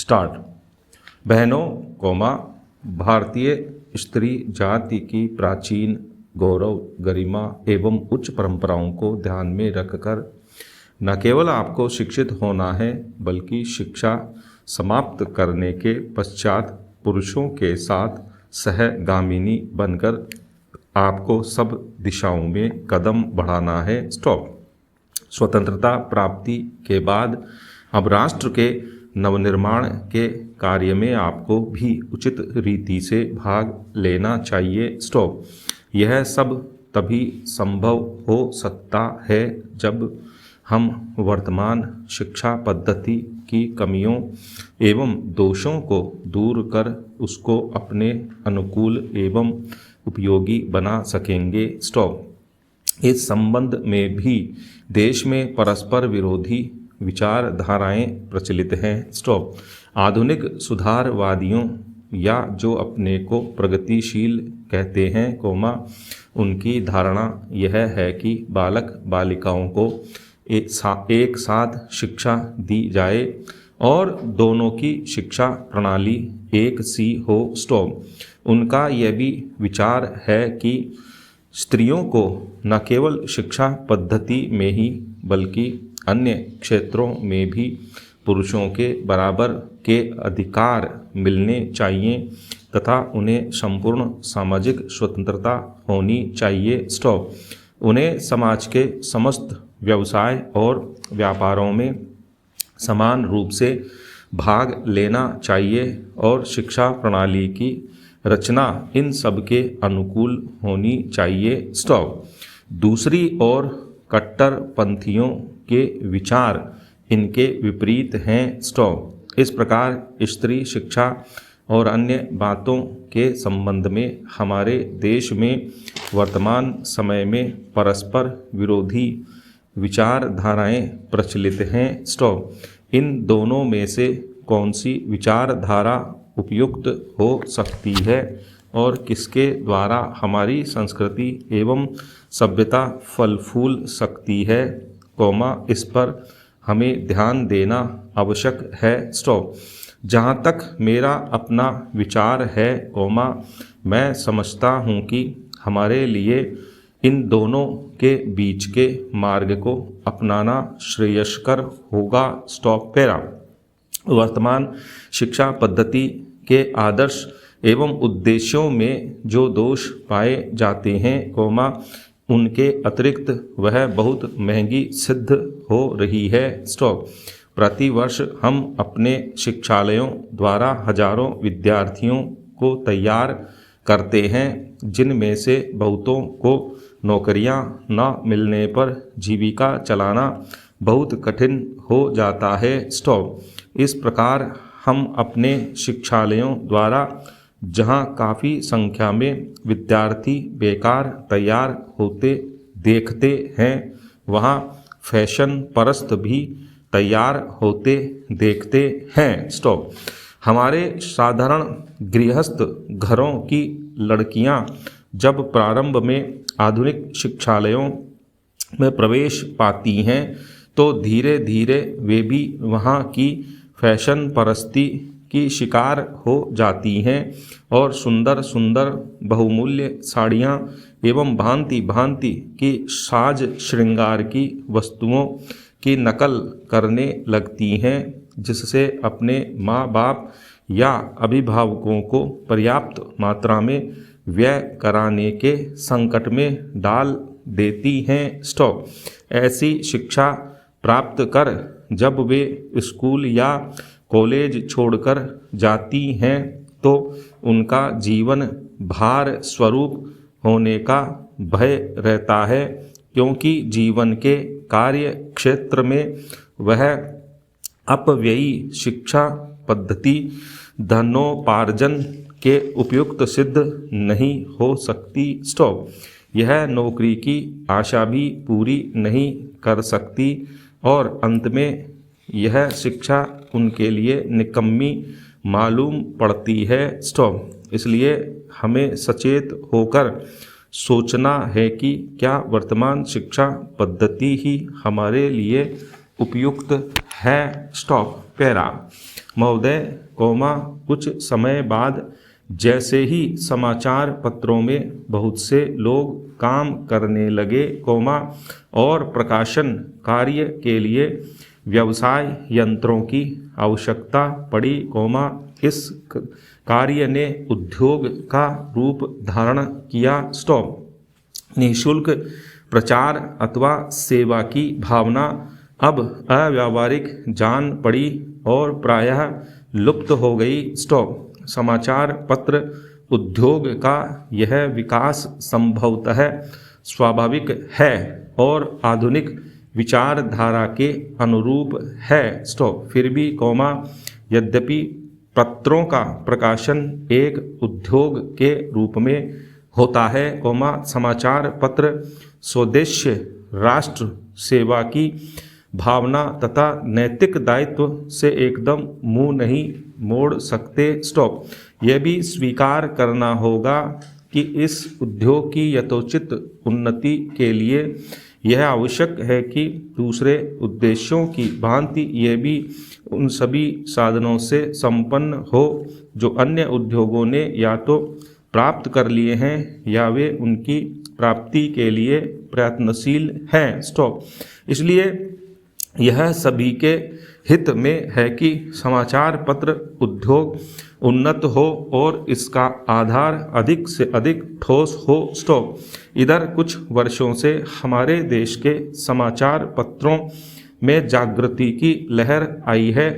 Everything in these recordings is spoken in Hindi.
स्टार्ट। बहनों भारतीय स्त्री जाति की प्राचीन गौरव, गरिमा एवं उच्च परंपराओं को ध्यान में रखकर न केवल आपको शिक्षित होना है, बल्कि शिक्षा समाप्त करने के पश्चात पुरुषों के साथ सहगामिनी बनकर आपको सब दिशाओं में कदम बढ़ाना है। स्टॉप। स्वतंत्रता प्राप्ति के बाद अब राष्ट्र के नवनिर्माण के कार्य में आपको भी उचित रीति से भाग लेना चाहिए। स्टॉप। यह सब तभी संभव हो सकता है जब हम वर्तमान शिक्षा पद्धति की कमियों एवं दोषों को दूर कर उसको अपने अनुकूल एवं उपयोगी बना सकेंगे। स्टॉप। इस संबंध में भी देश में परस्पर विरोधी विचारधाराएं प्रचलित हैं। स्टॉप। आधुनिक सुधारवादियों या जो अपने को प्रगतिशील कहते हैं, उनकी धारणा यह है कि बालक बालिकाओं को एक साथ शिक्षा दी जाए और दोनों की शिक्षा प्रणाली एक सी हो। स्टॉप। उनका यह भी विचार है कि स्त्रियों को न केवल शिक्षा पद्धति में ही बल्कि अन्य क्षेत्रों में भी पुरुषों के बराबर के अधिकार मिलने चाहिए तथा उन्हें संपूर्ण सामाजिक स्वतंत्रता होनी चाहिए। स्टॉप। उन्हें समाज के समस्त व्यवसाय और व्यापारों में समान रूप से भाग लेना चाहिए और शिक्षा प्रणाली की रचना इन सब के अनुकूल होनी चाहिए। स्टॉप। दूसरी ओर कट्टरपंथियों के विचार इनके विपरीत हैं। स्टॉप। इस प्रकार स्त्री शिक्षा और अन्य बातों के संबंध में हमारे देश में वर्तमान समय में परस्पर विरोधी विचारधाराएं प्रचलित हैं। स्टॉप। इन दोनों में से कौन सी विचारधारा उपयुक्त हो सकती है और किसके द्वारा हमारी संस्कृति एवं सभ्यता फल फूल सकती है, इस पर हमें ध्यान देना आवश्यक है। स्टॉप। जहाँ तक मेरा अपना विचार है, मैं समझता हूँ कि हमारे लिए इन दोनों के बीच के मार्ग को अपनाना श्रेयस्कर होगा। स्टॉप। पैरा। वर्तमान शिक्षा पद्धति के आदर्श एवं उद्देश्यों में जो दोष पाए जाते हैं, उनके अतिरिक्त वह बहुत महंगी सिद्ध हो रही है। स्टॉप। प्रतिवर्ष हम अपने शिक्षालयों द्वारा हजारों विद्यार्थियों को तैयार करते हैं, जिनमें से बहुतों को नौकरियां न मिलने पर जीविका चलाना बहुत कठिन हो जाता है। स्टॉप। इस प्रकार हम अपने शिक्षालयों द्वारा जहां काफ़ी संख्या में विद्यार्थी बेकार तैयार होते देखते हैं, वहां फैशन परस्त भी तैयार होते देखते हैं। स्टॉप। हमारे साधारण गृहस्थ घरों की लड़कियां जब प्रारंभ में आधुनिक शिक्षालयों में प्रवेश पाती हैं, तो धीरे धीरे वे भी वहां की फैशन परस्ती की शिकार हो जाती हैं और सुंदर सुंदर बहुमूल्य साड़ियाँ एवं भांति भांति की साज श्रृंगार की वस्तुओं की नकल करने लगती हैं, जिससे अपने माँ बाप या अभिभावकों को पर्याप्त मात्रा में व्यय कराने के संकट में डाल देती हैं। स्टॉप। ऐसी शिक्षा प्राप्त कर जब वे स्कूल या कॉलेज छोड़कर जाती हैं, तो उनका जीवन भार स्वरूप होने का भय रहता है, क्योंकि जीवन के कार्य क्षेत्र में वह अपव्ययी शिक्षा पद्धति धनोपार्जन के उपयुक्त सिद्ध नहीं हो सकती। स्टॉप। यह नौकरी की आशा भी पूरी नहीं कर सकती और अंत में यह शिक्षा उनके लिए निकम्मी मालूम पड़ती है। स्टॉप। इसलिए हमें सचेत होकर सोचना है कि क्या वर्तमान शिक्षा पद्धति ही हमारे लिए उपयुक्त है। स्टॉप। पैरा। महोदय, कुछ समय बाद जैसे ही समाचार पत्रों में बहुत से लोग काम करने लगे, और प्रकाशन कार्य के लिए व्यवसाय यंत्रों की आवश्यकता पड़ी, इस कार्य ने उद्योग का रूप धारण किया। निःशुल्क प्रचार अथवा सेवा की भावना अब अव्यावहारिक जान पड़ी और प्रायः लुप्त हो गई। समाचार पत्र उद्योग का यह विकास संभवतः स्वाभाविक है और आधुनिक विचारधारा के अनुरूप है। फिर भी यद्यपि पत्रों का प्रकाशन एक उद्योग के रूप में होता है, समाचार पत्र स्वदेश्य राष्ट्र सेवा की भावना तथा नैतिक दायित्व से एकदम मुंह नहीं मोड़ सकते। यह भी स्वीकार करना होगा कि इस उद्योग की यथोचित उन्नति के लिए यह आवश्यक है कि दूसरे उद्देश्यों की भांति यह भी उन सभी साधनों से संपन्न हो जो अन्य उद्योगों ने या तो प्राप्त कर लिए हैं या वे उनकी प्राप्ति के लिए प्रयत्नशील हैं। इसलिए यह सभी के हित में है कि समाचार पत्र उद्योग उन्नत हो और इसका आधार अधिक से अधिक ठोस हो। इधर कुछ वर्षों से हमारे देश के समाचार पत्रों में जागृति की लहर आई है।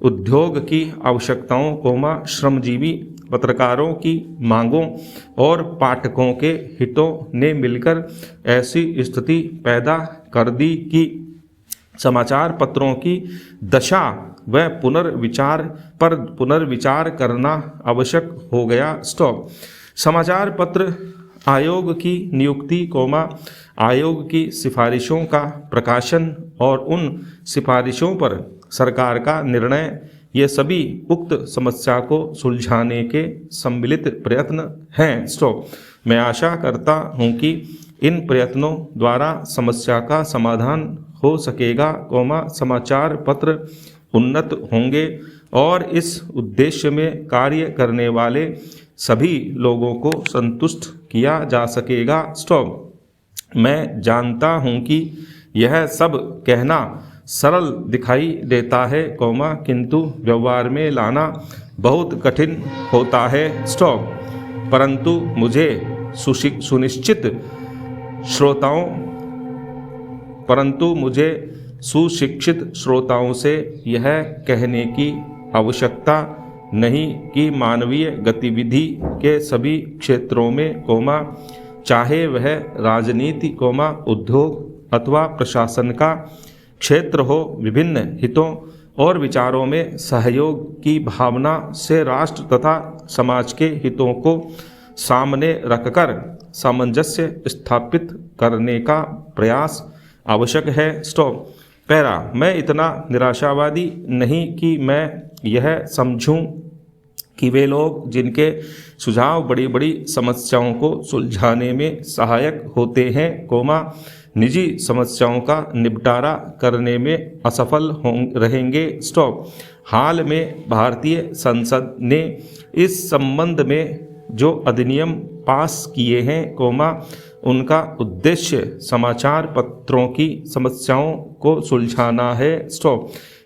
उद्योग की आवश्यकताओं, श्रमजीवी पत्रकारों की मांगों और पाठकों के हितों ने मिलकर ऐसी स्थिति पैदा कर दी कि समाचार पत्रों की दशा व पुनर्विचार करना आवश्यक हो गया। समाचार पत्र आयोग की नियुक्ति, आयोग की सिफारिशों का प्रकाशन और उन सिफारिशों पर सरकार का निर्णय, ये सभी उक्त समस्या को सुलझाने के सम्मिलित प्रयत्न हैं। मैं आशा करता हूँ कि इन प्रयत्नों द्वारा समस्या का समाधान हो सकेगा, समाचार पत्र उन्नत होंगे और इस उद्देश्य में कार्य करने वाले सभी लोगों को संतुष्ट किया जा सकेगा। मैं जानता हूँ कि यह सब कहना सरल दिखाई देता है, किंतु व्यवहार में लाना बहुत कठिन होता है। परंतु मुझे सुशिक्षित श्रोताओं से यह कहने की आवश्यकता नहीं कि मानवीय गतिविधि के सभी क्षेत्रों में, चाहे वह राजनीति, उद्योग अथवा प्रशासन का क्षेत्र हो, विभिन्न हितों और विचारों में सहयोग की भावना से राष्ट्र तथा समाज के हितों को सामने रखकर सामंजस्य स्थापित करने का प्रयास आवश्यक है। मैं इतना निराशावादी नहीं कि मैं यह समझूं कि वे लोग जिनके सुझाव बड़ी बड़ी समस्याओं को सुलझाने में सहायक होते हैं, निजी समस्याओं का निपटारा करने में असफल रहेंगे। हाल में भारतीय संसद ने इस संबंध में जो अधिनियम पास किए हैं, उनका उद्देश्य समाचार पत्रों की समस्याओं को सुलझाना है।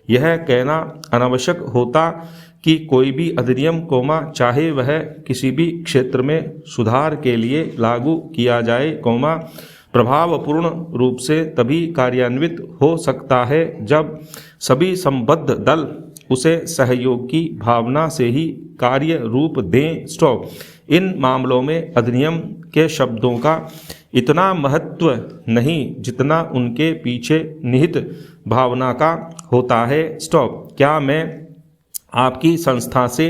यह कहना अनावश्यक होता कि कोई भी अधिनियम, चाहे वह किसी भी क्षेत्र में सुधार के लिए लागू किया जाए, प्रभावपूर्ण रूप से तभी कार्यान्वित हो सकता है जब सभी संबद्ध दल उसे सहयोग की भावना से ही कार्य रूप दें। इन मामलों में अधिनियम के शब्दों का इतना महत्व नहीं जितना उनके पीछे निहित भावना का होता है। क्या मैं आपकी संस्था से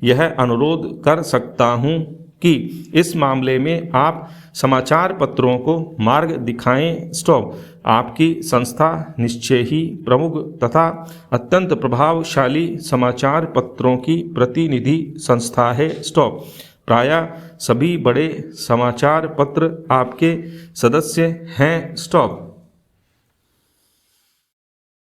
यह अनुरोध कर सकता हूँ कि इस मामले में आप समाचार पत्रों को मार्ग दिखाएं। आपकी संस्था निश्चय ही प्रमुख तथा अत्यंत प्रभावशाली समाचार पत्रों की प्रतिनिधि संस्था है। प्रायः सभी बड़े समाचार पत्र आपके सदस्य हैं।